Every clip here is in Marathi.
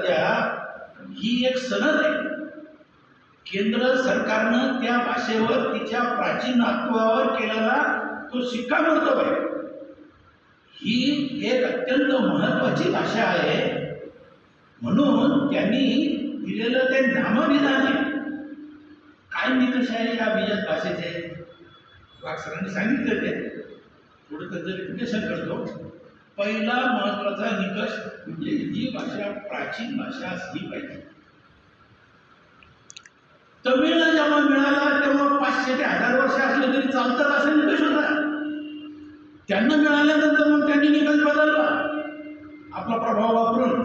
दर्जा ही एक सनद आहे. केंद्र सरकारनं त्या भाषेवर तिच्या प्राचीनत्वावर केलेला तो शिक्कामोर्तब आहे. ही एक अत्यंत महत्त्वाची भाषा आहे. म्हणून त्यांनी दिलेलं ते नामविधान आहे. काय निकष आहे या बीजक भाषेचे वाघ सरांनी सांगितले. ते थोडं त्याचं रिपिटेशन करतो. पहिला महत्त्वाचा निकष म्हणजे ही भाषा प्राचीन भाषा असली पाहिजे. तमिळला जेव्हा मिळाला तेव्हा 500 ते 1000 वर्ष असले तरी चालतात असा निकष होता. त्यांना मिळाल्यानंतर मग त्यांनी निकष बदलला. आपला प्रभाव वापरून,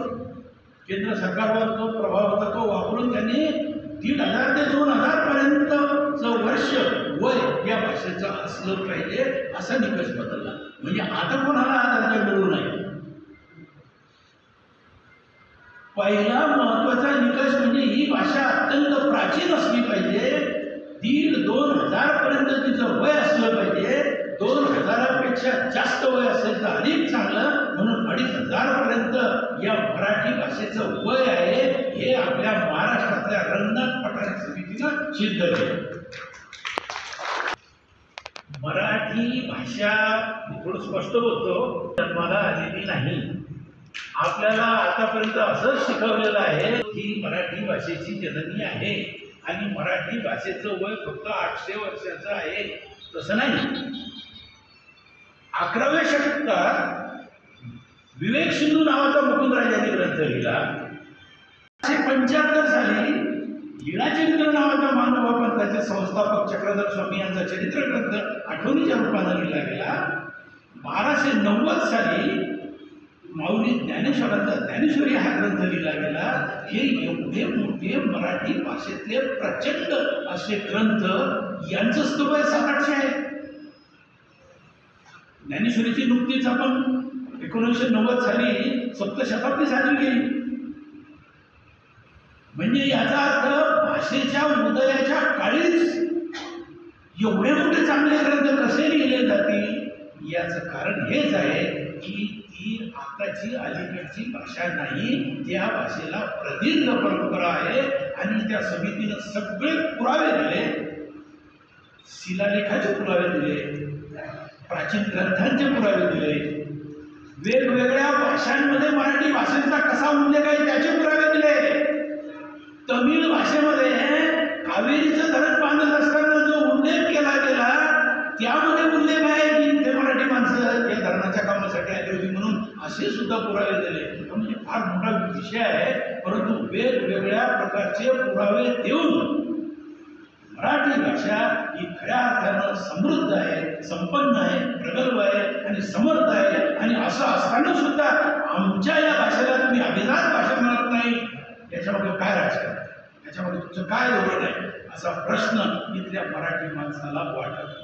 केंद्र सरकारवर जो प्रभाव होता तो वापरून त्यांनी 1500 ते 2000 पर्यंतचं वर्ष वय या भाषेचं असलं पाहिजे असा निकष बदलला. म्हणजे आता कोणाला हा दर्जा मिळू नये. पहिला महत्वाचा निकष म्हणजे ही भाषा अत्यंत प्राचीन असली पाहिजे. 1500-2000 पर्यंत तिचं वय असलं पाहिजे. 2000 पेक्षा जास्त वय असेल तर अधिक चांगलं. म्हणून 2500 पर्यंत या मराठी भाषेचं वय आहे हे आपल्या महाराष्ट्रातल्या रंगनाथ पठाण समितीनं सिद्ध केलं. मराठी भाषा थोडं स्पष्ट बोलतो, जन्माला आलेली नाही. आपल्याला आतापर्यंत असंच शिकवलेलं आहे की मराठी भाषेची जननी आहे आणि मराठी भाषेचं वय फक्त 800 वर्षाचं आहे. तसं नाही. 11व्या शतकात विवेक सिंधू नावाचा मुकुंदराजांनी ग्रंथ लिहिला. 1875 साली लीळाचरित्र नावाच्या मानव पंथाचे संस्थापक चक्रधर स्वामी यांचा चरित्र ग्रंथ आठवणीच्या रूपाने लिहिला गेला. 1290 साली माऊली ज्ञानेश्वरांचा ज्ञानेश्वरी हा ग्रंथ लिहिला गेला. हे एवढे मोठे मराठी भाषेतले प्रचंड असे ग्रंथ यांचंच तो वय 700-800 आहे. ज्ञानेश्वरीची नुकतीच आपण 1990 साली सप्तशताब्दी साजरी केली. म्हणजे याचा अर्थ भाषेच्या उदयाच्या काळीच एवढे मोठे चांगले ग्रंथ कसे लिहिले जातील याचं कारण हेच आहे की ती आताची अलीकडची भाषा नाही. त्या भाषेला प्रदीर्घ परंपरा आहे आणि त्या समितीनं सगळे पुरावे दिले. शिलालेखाचे पुरावे दिले, प्राचीन ग्रंथांचे पुरावे दिले, वेगवेगळ्या भाषांमध्ये मराठी भाषेचा कसा उल्लेख आहे त्याचे पुरावे दिले. तमिळ भाषेमध्ये कावेरीचं धरण बांधत असताना जो उल्लेख केला गेला त्यामध्ये उल्लेख आहे की ते मराठी माणसं या धरणाच्या कामासाठी आली होती म्हणून असे सुद्धा पुरावे दिले. म्हणजे फार मोठा विषय आहे. परंतु वेगवेगळ्या प्रकारचे पुरावे देऊन मराठी भाषा ही खऱ्या अर्थानं समृद्ध आहे, संपन्न आहे, प्रगल्भ आहे आणि समर्थ आहे. आणि असं असताना सुद्धा आमच्या या भाषेला तुम्ही अभिजात भाषा म्हणत नाही. याच्यामध्ये काय राजकारण, याच्यामध्ये तुमचं काय धोरण आहे असा प्रश्न इथल्या मराठी माणसाला वाटत.